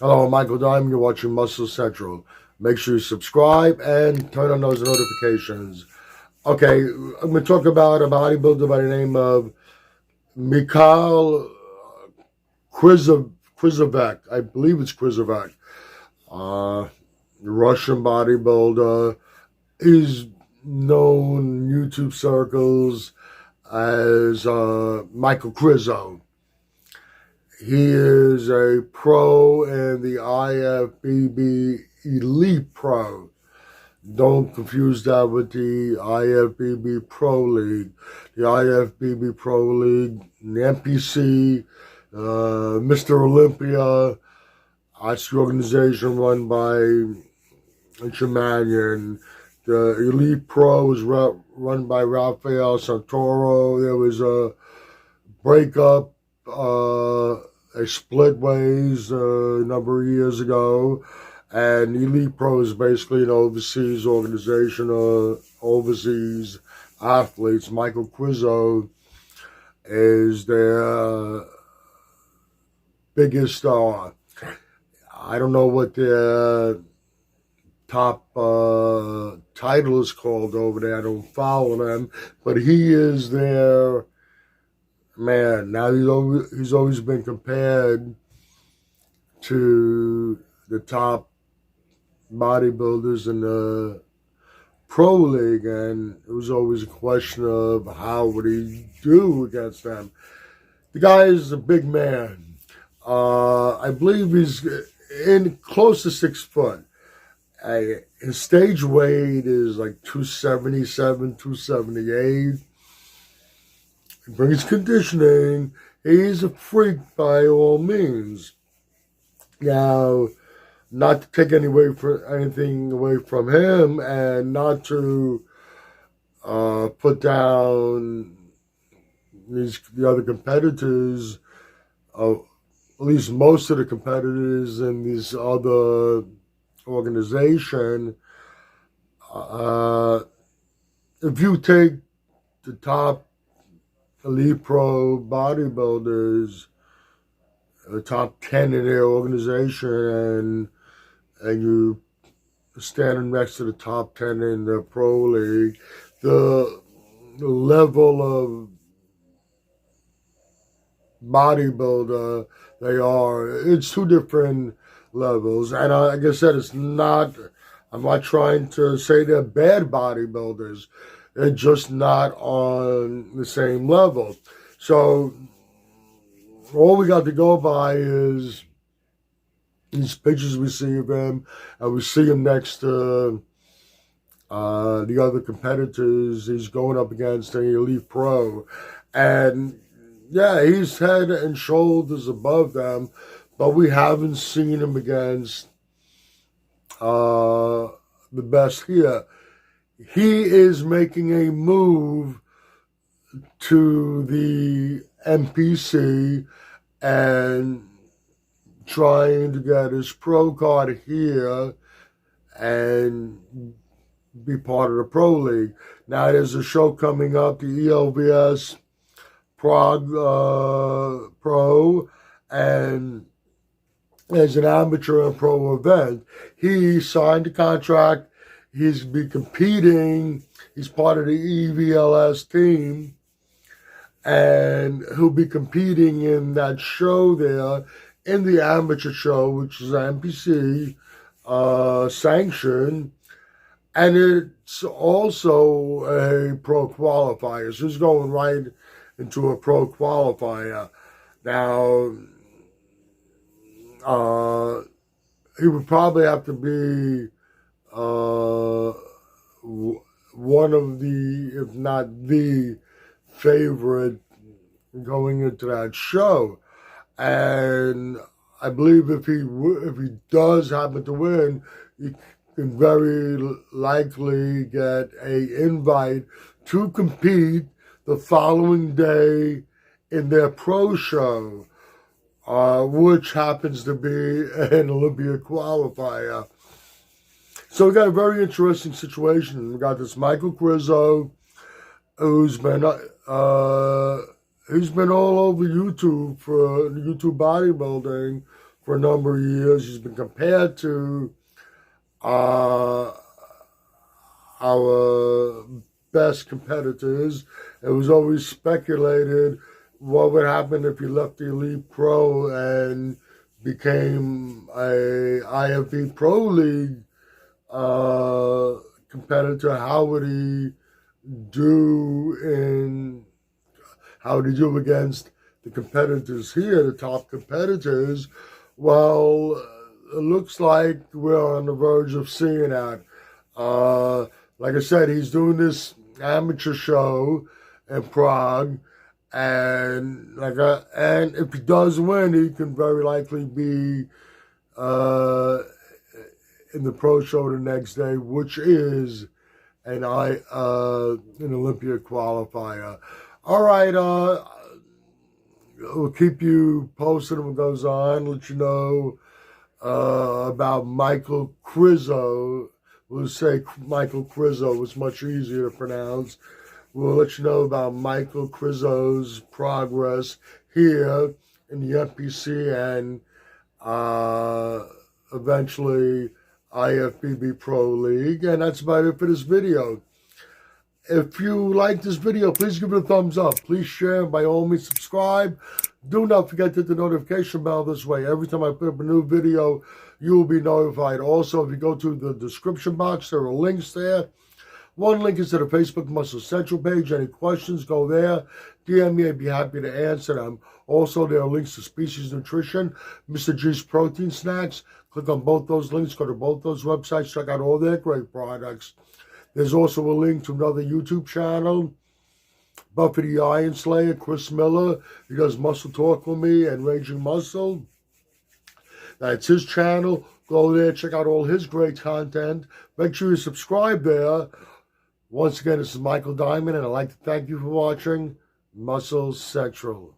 Hello, I'm Michael Diamond. You're watching Muscle Central. Make sure you subscribe and turn on those notifications. Okay, I'm going to talk about a bodybuilder by the name of Mikhail Krizovek. I believe it's Krizovek. Russian bodybuilder. He's known in YouTube circles as Michael Krizo. He is a pro in the IFBB Elite Pro. Don't confuse that with the IFBB Pro League. The IFBB Pro League, the NPC, Mr. Olympia, that's the organization run by Shimanian. The Elite Pro is run by Rafael Santoro. There was a breakup, a split ways a number of years ago. And Elite Pro is basically an overseas organization of overseas athletes. Michael Krizo is their biggest star. I don't know what their top title is called over there. I don't follow them, but he is their man. Now he's always been compared to the top bodybuilders in the Pro League, and it was always a question of how would he do against them. The guy is a big man. I believe he's in close to 6 foot. His stage weight is like 277, 278. He brings conditioning. He's a freak by all means. Now, not to take anything away from him, and not to put down the other competitors, at least most of the competitors in this other organization. If you take the top Elite Pro bodybuilders, the top 10 in their organization, and you standing next to the top 10 in the Pro League, the level of bodybuilder they are, it's two different levels. And like I said, I'm not trying to say they're bad bodybuilders. They're just not on the same level. So all we got to go by is these pictures we see of him, and we see him next to the other competitors he's going up against in the Elite Pro. And yeah, he's head and shoulders above them, but we haven't seen him against the best here. He is making a move to the NPC and trying to get his pro card here and be part of the Pro League. Now there's a show coming up, the ELVS Pro, and as an amateur and pro event. He signed a contract. He's be competing. He's part of the EVLS team, and he'll be competing in that show there, in the amateur show, which is NPC sanctioned, and it's also a pro qualifier. So he's going right into a pro qualifier. Now, he would probably have to be one of the, if not the favorite going into that show. And I believe if he does happen to win, he can very likely get an invite to compete the following day in their pro show, which happens to be an Olympia qualifier. So we got a very interesting situation. We got this Michael Krizo, who's been all over YouTube for YouTube bodybuilding for a number of years. He's been compared to our best competitors. It was always speculated what would happen if he left the Elite Pro and became a IFBB Pro League competitor. How would he do against the competitors here, the top competitors? Well, it looks like we're on the verge of seeing that. Like I said, he's doing this amateur show in Prague, and and if he does win, he can very likely be in the pro show the next day, which is an Olympia qualifier. All right, we'll keep you posted on what goes on. Let you know about Michael Krizo. We'll say Michael Krlzo. It's much easier to pronounce. We'll let you know about Michael Krizo's progress here in the FPC and eventually IFBB Pro League. And that's about it for this video. If you like this video, please give it a thumbs up. Please share, and by all means subscribe. Do not forget to hit the notification bell this way. Every time I put up a new video, you will be notified. Also, if you go to the description box, there are links there. One link is to the Facebook Muscle Central page. Any questions, go there. DM me, I'd be happy to answer them. Also, there are links to Species Nutrition, Mr. G's Protein Snacks. Click on both those links, go to both those websites, check out all their great products. There's also a link to another YouTube channel, Buffy the Iron Slayer, Chris Miller. He does Muscle Talk with me and Raging Muscle. That's his channel. Go there, check out all his great content. Make sure you subscribe there. Once again, this is Michael Diamond, and I'd like to thank you for watching Muscle Central.